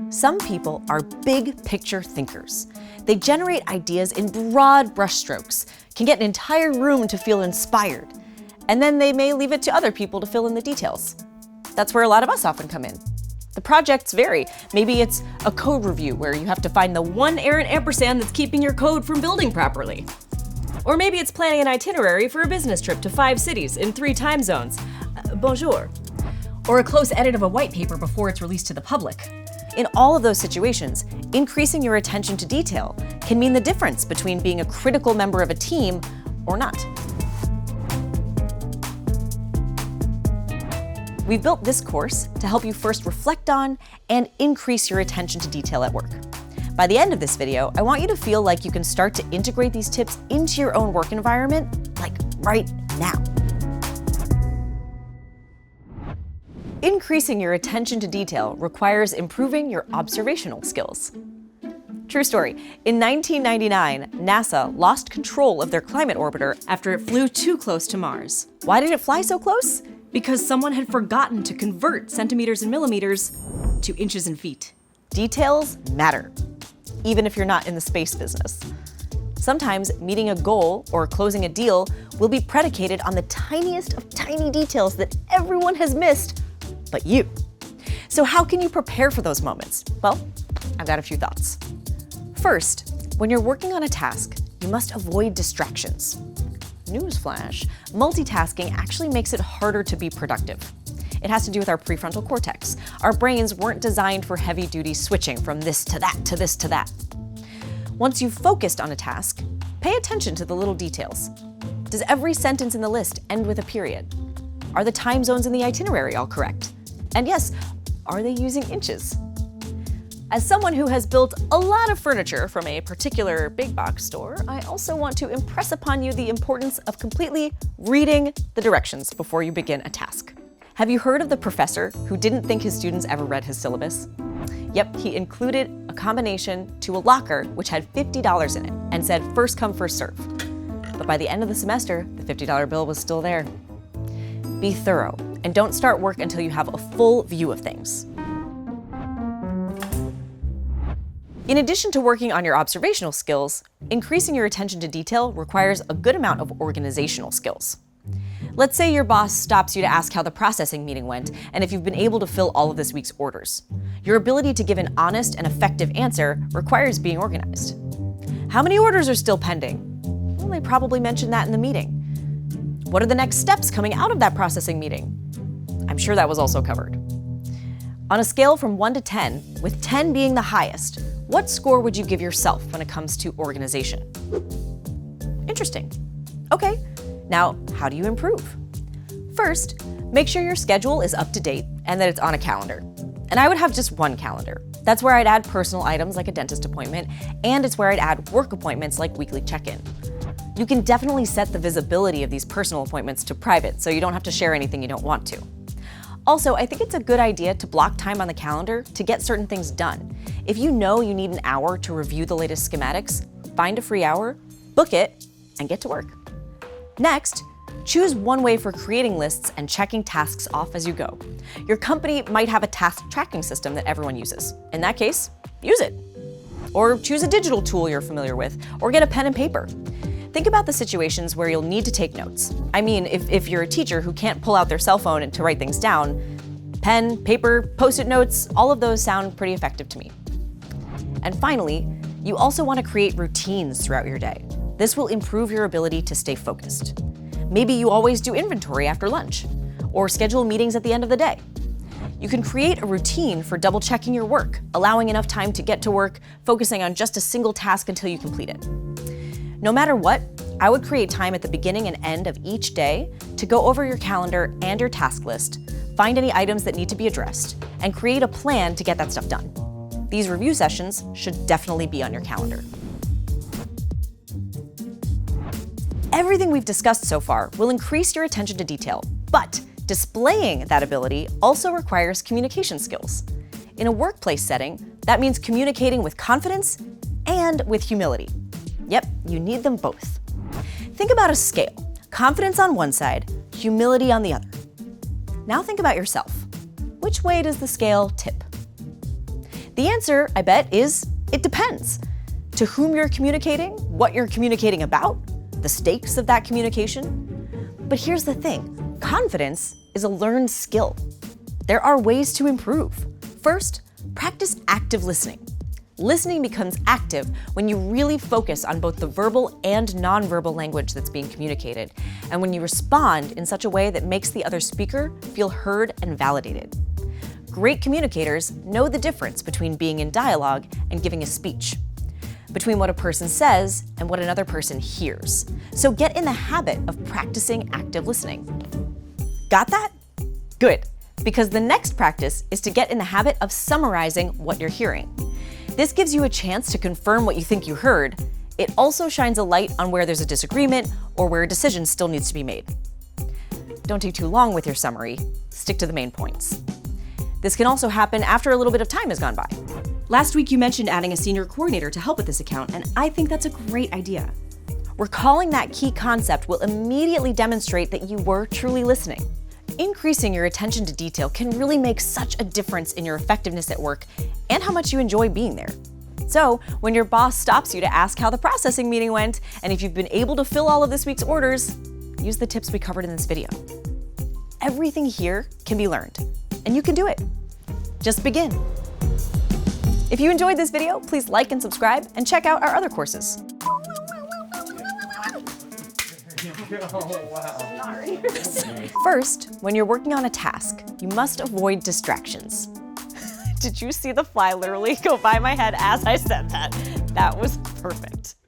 Some people are big picture thinkers. They generate ideas in broad brushstrokes, can get an entire room to feel inspired, and then they may leave it to other people to fill in the details. That's where a lot of us often come in. The projects vary. Maybe it's a code review where you have to find the one errant ampersand that's keeping your code from building properly. Or maybe it's planning an itinerary for a business trip to 5 cities in 3 time zones. Bonjour. Or a close edit of a white paper before it's released to the public. In all of those situations, increasing your attention to detail can mean the difference between being a critical member of a team or not. We've built this course to help you first reflect on and increase your attention to detail at work. By the end of this video, I want you to feel like you can start to integrate these tips into your own work environment, like right now. Increasing your attention to detail requires improving your observational skills. True story. In 1999, NASA lost control of their climate orbiter after it flew too close to Mars. Why did it fly so close? Because someone had forgotten to convert centimeters and millimeters to inches and feet. Details matter, even if you're not in the space business. Sometimes meeting a goal or closing a deal will be predicated on the tiniest of tiny details that everyone has missed but you. So how can you prepare for those moments? Well, I've got a few thoughts. First, when you're working on a task, you must avoid distractions. Newsflash, multitasking actually makes it harder to be productive. It has to do with our prefrontal cortex. Our brains weren't designed for heavy-duty switching from this to that to this to that. Once you've focused on a task, pay attention to the little details. Does every sentence in the list end with a period? Are the time zones in the itinerary all correct? And yes, are they using inches? As someone who has built a lot of furniture from a particular big box store, I also want to impress upon you the importance of completely reading the directions before you begin a task. Have you heard of the professor who didn't think his students ever read his syllabus? Yep, he included a combination to a locker which had $50 in it and said first come, first serve. But by the end of the semester, the $50 bill was still there. Be thorough and don't start work until you have a full view of things. In addition to working on your observational skills, increasing your attention to detail requires a good amount of organizational skills. Let's say your boss stops you to ask how the processing meeting went and if you've been able to fill all of this week's orders. Your ability to give an honest and effective answer requires being organized. How many orders are still pending? Well, they probably mentioned that in the meeting. What are the next steps coming out of that processing meeting? I'm sure that was also covered. On a scale from 1 to 10, with 10 being the highest, what score would you give yourself when it comes to organization? Interesting. Okay, now how do you improve? First, make sure your schedule is up to date and that it's on a calendar. And I would have just one calendar. That's where I'd add personal items like a dentist appointment, and it's where I'd add work appointments like weekly check-in. You can definitely set the visibility of these personal appointments to private so you don't have to share anything you don't want to. Also, I think it's a good idea to block time on the calendar to get certain things done. If you know you need an hour to review the latest schematics, find a free hour, book it, and get to work. Next, choose one way for creating lists and checking tasks off as you go. Your company might have a task tracking system that everyone uses. In that case, use it. Or choose a digital tool you're familiar with, or get a pen and paper. Think about the situations where you'll need to take notes. I mean, if you're a teacher who can't pull out their cell phone to write things down, pen, paper, post-it notes, all of those sound pretty effective to me. And finally, you also want to create routines throughout your day. This will improve your ability to stay focused. Maybe you always do inventory after lunch, or schedule meetings at the end of the day. You can create a routine for double-checking your work, allowing enough time to get to work, focusing on just a single task until you complete it. No matter what, I would create time at the beginning and end of each day to go over your calendar and your task list, find any items that need to be addressed, and create a plan to get that stuff done. These review sessions should definitely be on your calendar. Everything we've discussed so far will increase your attention to detail, but displaying that ability also requires communication skills. In a workplace setting, that means communicating with confidence and with humility. Yep, you need them both. Think about a scale. Confidence on one side, humility on the other. Now think about yourself. Which way does the scale tip? The answer, I bet, is it depends. To whom you're communicating, what you're communicating about, the stakes of that communication. But here's the thing, confidence is a learned skill. There are ways to improve. First, practice active listening. Listening becomes active when you really focus on both the verbal and nonverbal language that's being communicated, and when you respond in such a way that makes the other speaker feel heard and validated. Great communicators know the difference between being in dialogue and giving a speech, between what a person says and what another person hears. So get in the habit of practicing active listening. Got that? Good, because the next practice is to get in the habit of summarizing what you're hearing. This gives you a chance to confirm what you think you heard. It also shines a light on where there's a disagreement or where a decision still needs to be made. Don't take too long with your summary. Stick to the main points. This can also happen after a little bit of time has gone by. Last week you mentioned adding a senior coordinator to help with this account, and I think that's a great idea. Recalling that key concept will immediately demonstrate that you were truly listening. Increasing your attention to detail can really make such a difference in your effectiveness at work and how much you enjoy being there. So, when your boss stops you to ask how the processing meeting went, and if you've been able to fill all of this week's orders, use the tips we covered in this video. Everything here can be learned, and you can do it. Just begin. If you enjoyed this video, please like and subscribe, and check out our other courses. Oh, wow. First, when you're working on a task, you must avoid distractions. Did you see the fly literally go by my head as I said that? That was perfect.